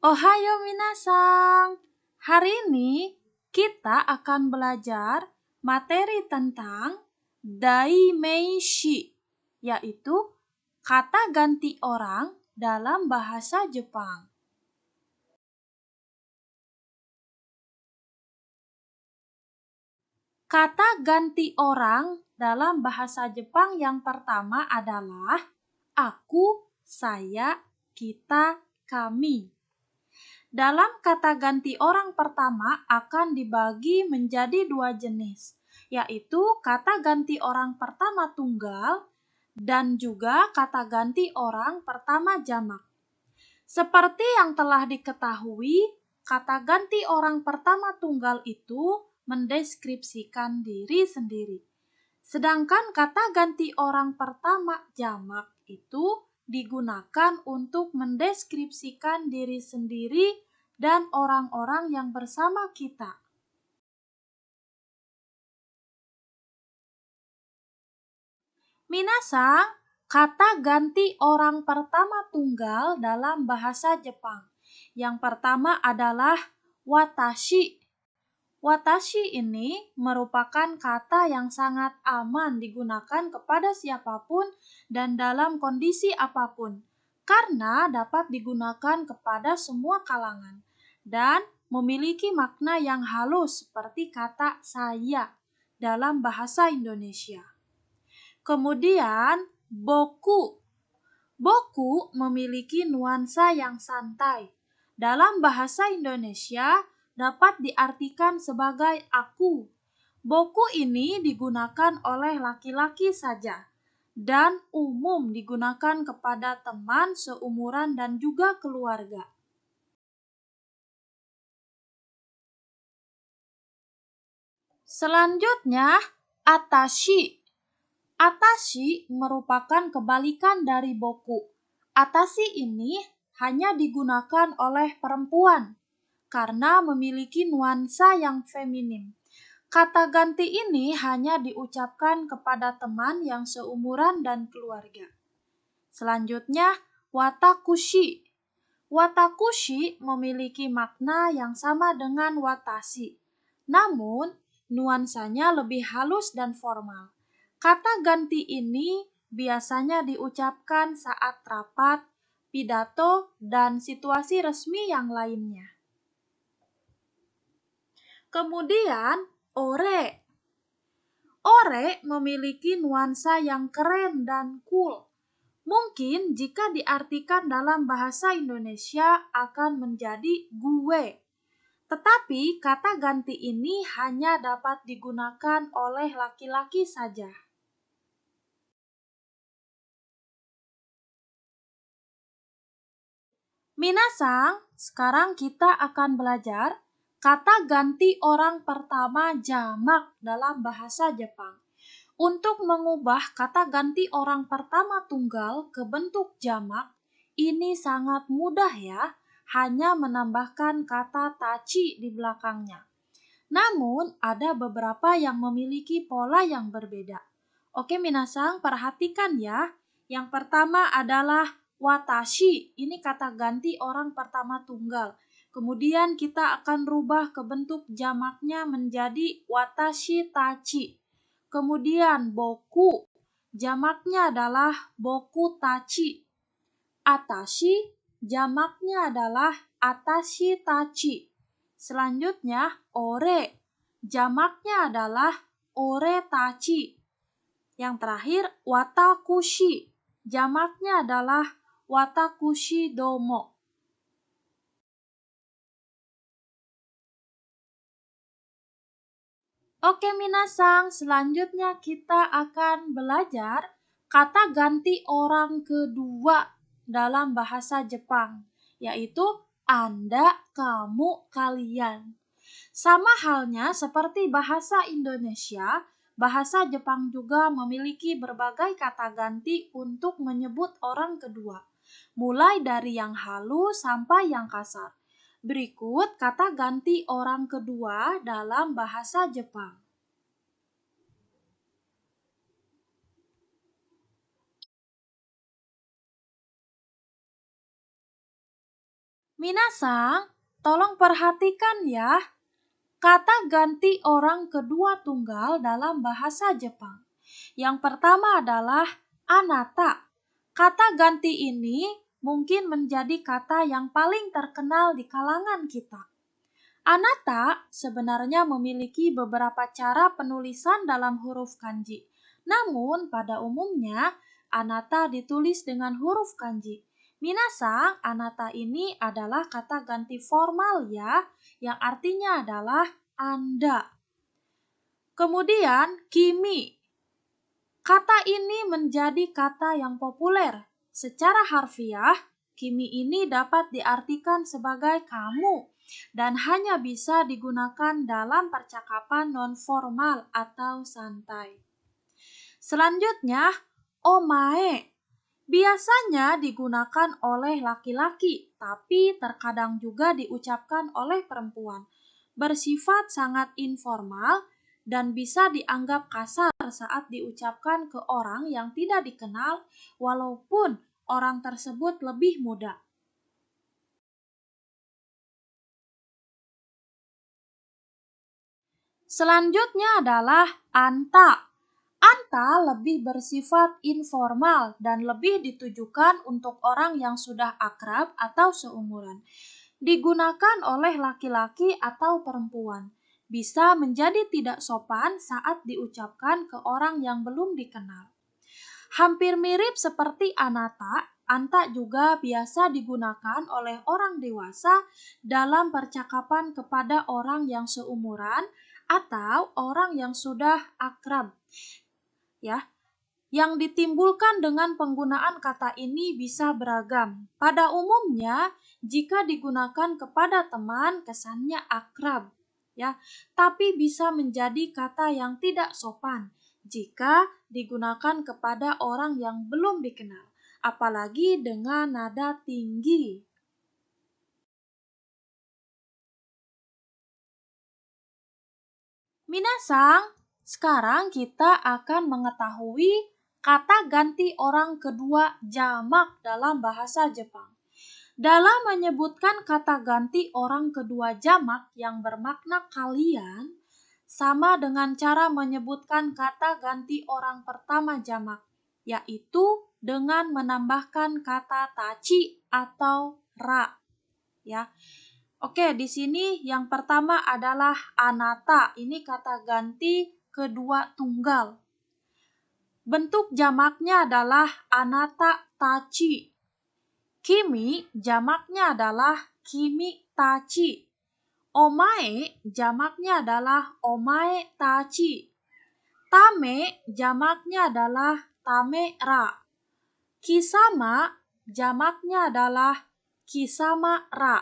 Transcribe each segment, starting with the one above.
Ohayo minasang. Hari ini kita akan belajar materi tentang daimeishi, yaitu kata ganti orang dalam bahasa Jepang. Kata ganti orang dalam bahasa Jepang yang pertama adalah aku, saya, kita, kami. Dalam kata ganti orang pertama akan dibagi menjadi dua jenis, yaitu kata ganti orang pertama tunggal dan juga kata ganti orang pertama jamak. Seperti yang telah diketahui, kata ganti orang pertama tunggal itu mendeskripsikan diri sendiri. Sedangkan kata ganti orang pertama jamak itu digunakan untuk mendeskripsikan diri sendiri dan orang-orang yang bersama kita. Minasang, kata ganti orang pertama tunggal dalam bahasa Jepang. Yang pertama adalah watashi. Watashi ini merupakan kata yang sangat aman digunakan kepada siapapun dan dalam kondisi apapun, karena dapat digunakan kepada semua kalangan dan memiliki makna yang halus seperti kata saya dalam bahasa Indonesia. Kemudian, boku. Boku memiliki nuansa yang santai. Dalam bahasa Indonesia, dapat diartikan sebagai aku. Boku ini digunakan oleh laki-laki saja dan umum digunakan kepada teman seumuran dan juga keluarga. Selanjutnya, atashi. Atashi merupakan kebalikan dari boku. Atashi ini hanya digunakan oleh perempuan karena memiliki nuansa yang feminim. Kata ganti ini hanya diucapkan kepada teman yang seumuran dan keluarga. Selanjutnya, watakushi. Watakushi memiliki makna yang sama dengan watashi, namun nuansanya lebih halus dan formal. Kata ganti ini biasanya diucapkan saat rapat, pidato, dan situasi resmi yang lainnya. Kemudian, ore. Ore memiliki nuansa yang keren dan cool. Mungkin jika diartikan dalam bahasa Indonesia akan menjadi gue. Tetapi kata ganti ini hanya dapat digunakan oleh laki-laki saja. Minasang, sekarang kita akan belajar kata ganti orang pertama jamak dalam bahasa Jepang. Untuk mengubah kata ganti orang pertama tunggal ke bentuk jamak, ini sangat mudah ya, hanya menambahkan kata tachi di belakangnya. Namun, ada beberapa yang memiliki pola yang berbeda. Oke, minasang, perhatikan ya. Yang pertama adalah watashi, ini kata ganti orang pertama tunggal. Kemudian kita akan rubah ke bentuk jamaknya menjadi watashi tachi. Kemudian boku, jamaknya adalah boku tachi. Atashi, jamaknya adalah atashi tachi. Selanjutnya, ore, jamaknya adalah ore tachi. Yang terakhir, watakushi, jamaknya adalah watakushi domo. Oke minasang, selanjutnya kita akan belajar kata ganti orang kedua dalam bahasa Jepang, yaitu Anda, kamu, kalian. Sama halnya seperti bahasa Indonesia, bahasa Jepang juga memiliki berbagai kata ganti untuk menyebut orang kedua, mulai dari yang halus sampai yang kasar. Berikut kata ganti orang kedua dalam bahasa Jepang. Minasang, tolong perhatikan ya. Kata ganti orang kedua tunggal dalam bahasa Jepang. Yang pertama adalah anata. Kata ganti ini mungkin menjadi kata yang paling terkenal di kalangan kita. Anata sebenarnya memiliki beberapa cara penulisan dalam huruf kanji. Namun pada umumnya anata ditulis dengan huruf kanji. Minasang, anata ini adalah kata ganti formal ya, yang artinya adalah Anda. Kemudian kimi. Kata ini menjadi kata yang populer. Secara harfiah, kimi ini dapat diartikan sebagai kamu dan hanya bisa digunakan dalam percakapan non-formal atau santai. Selanjutnya, omae. Biasanya digunakan oleh laki-laki, tapi terkadang juga diucapkan oleh perempuan. Bersifat sangat informal dan bisa dianggap kasar saat diucapkan ke orang yang tidak dikenal, walaupun orang tersebut lebih muda. Selanjutnya adalah anta. Anta lebih bersifat informal dan lebih ditujukan untuk orang yang sudah akrab atau seumuran. Digunakan oleh laki-laki atau perempuan. Bisa menjadi tidak sopan saat diucapkan ke orang yang belum dikenal. Hampir mirip seperti anata, anta juga biasa digunakan oleh orang dewasa dalam percakapan kepada orang yang seumuran atau orang yang sudah akrab. Ya, yang ditimbulkan dengan penggunaan kata ini bisa beragam. Pada umumnya, jika digunakan kepada teman, kesannya akrab, ya, tapi bisa menjadi kata yang tidak sopan jika digunakan kepada orang yang belum dikenal, apalagi dengan nada tinggi. Minasang, sekarang kita akan mengetahui kata ganti orang kedua jamak dalam bahasa Jepang. Dalam menyebutkan kata ganti orang kedua jamak yang bermakna kalian, sama dengan cara menyebutkan kata ganti orang pertama jamak, yaitu dengan menambahkan kata tachi atau ra. Ya. Oke, di sini yang pertama adalah anata. Ini kata ganti kedua tunggal. Bentuk jamaknya adalah anata tachi. Kimi jamaknya adalah kimi tachi. Omae jamaknya adalah omae tachi. Tame jamaknya adalah tame ra. Kisama jamaknya adalah kisama ra.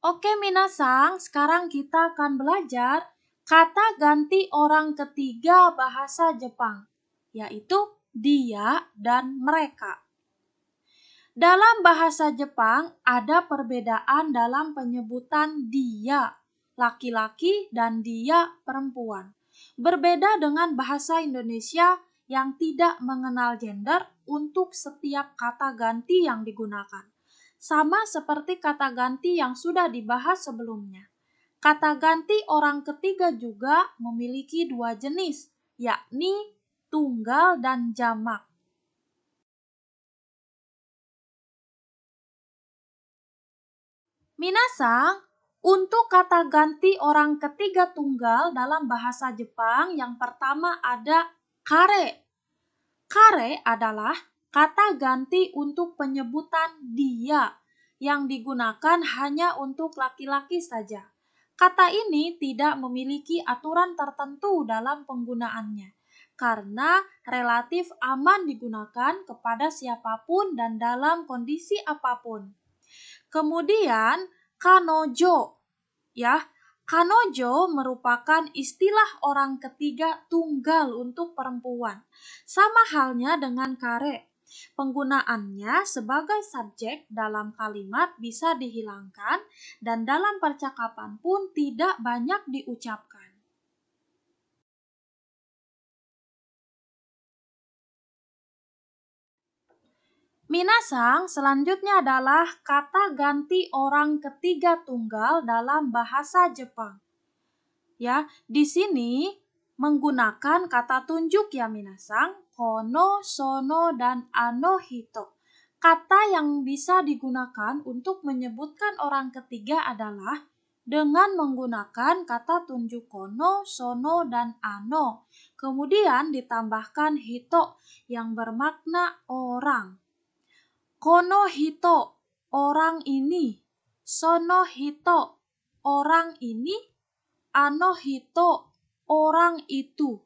Oke minasang, sekarang kita akan belajar kata ganti orang ketiga bahasa Jepang, yaitu dia dan mereka. Dalam bahasa Jepang ada perbedaan dalam penyebutan dia laki-laki dan dia perempuan. Berbeda dengan bahasa Indonesia yang tidak mengenal gender untuk setiap kata ganti yang digunakan. Sama seperti kata ganti yang sudah dibahas sebelumnya. Kata ganti orang ketiga juga memiliki dua jenis, yakni tunggal dan jamak. Minasang, untuk kata ganti orang ketiga tunggal dalam bahasa Jepang yang pertama ada kare. Kare adalah kata ganti untuk penyebutan dia yang digunakan hanya untuk laki-laki saja. Kata ini tidak memiliki aturan tertentu dalam penggunaannya karena relatif aman digunakan kepada siapapun dan dalam kondisi apapun. Kemudian kanojo, ya. Kanojo merupakan istilah orang ketiga tunggal untuk perempuan. Sama halnya dengan kare. Penggunaannya sebagai subjek dalam kalimat bisa dihilangkan dan dalam percakapan pun tidak banyak diucapkan. Minasang, selanjutnya adalah kata ganti orang ketiga tunggal dalam bahasa Jepang. Ya, di sini menggunakan kata tunjuk ya minasang, kono, sono, dan ano hito. Kata yang bisa digunakan untuk menyebutkan orang ketiga adalah dengan menggunakan kata tunjuk kono, sono, dan ano. Kemudian ditambahkan hito yang bermakna orang. Kono hito, orang ini. Sono hito, orang ini. Ano hito, orang itu.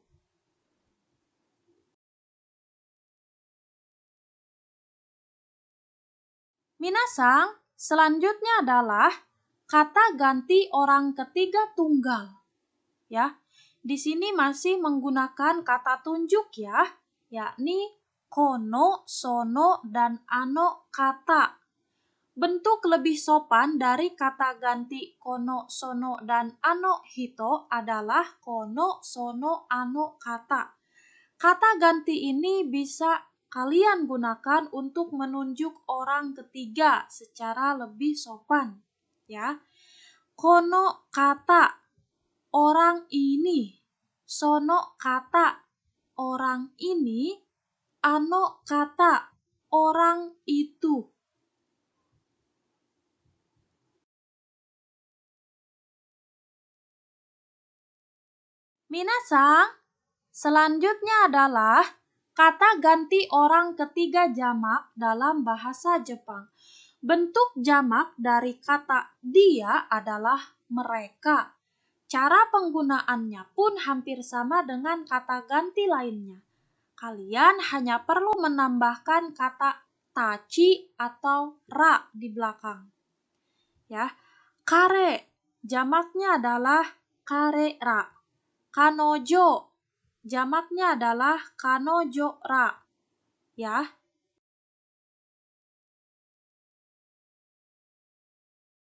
Minasang, selanjutnya adalah kata ganti orang ketiga tunggal. Ya, di sini masih menggunakan kata tunjuk ya, yakni kono, sono, dan ano kata. Bentuk lebih sopan dari kata ganti kono, sono, dan ano hito adalah kono, sono, ano kata. Kata ganti ini bisa kalian gunakan untuk menunjuk orang ketiga secara lebih sopan. Ya, kono kata orang ini, sono kata orang ini, ano kata orang itu. Minasang, selanjutnya adalah kata ganti orang ketiga jamak dalam bahasa Jepang. Bentuk jamak dari kata dia adalah mereka. Cara penggunaannya pun hampir sama dengan kata ganti lainnya. Kalian hanya perlu menambahkan kata tachi atau ra di belakang. Ya, kare jamaknya adalah kare ra. Kanojo, jamaknya adalah kanojo ra. Ya,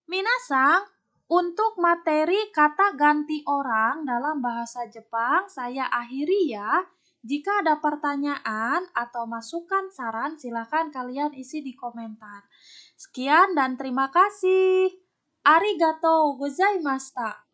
minasang, untuk materi kata ganti orang dalam bahasa Jepang saya akhiri ya. Jika ada pertanyaan atau masukan saran, silakan kalian isi di komentar. Sekian dan terima kasih. Arigatou gozaimashita.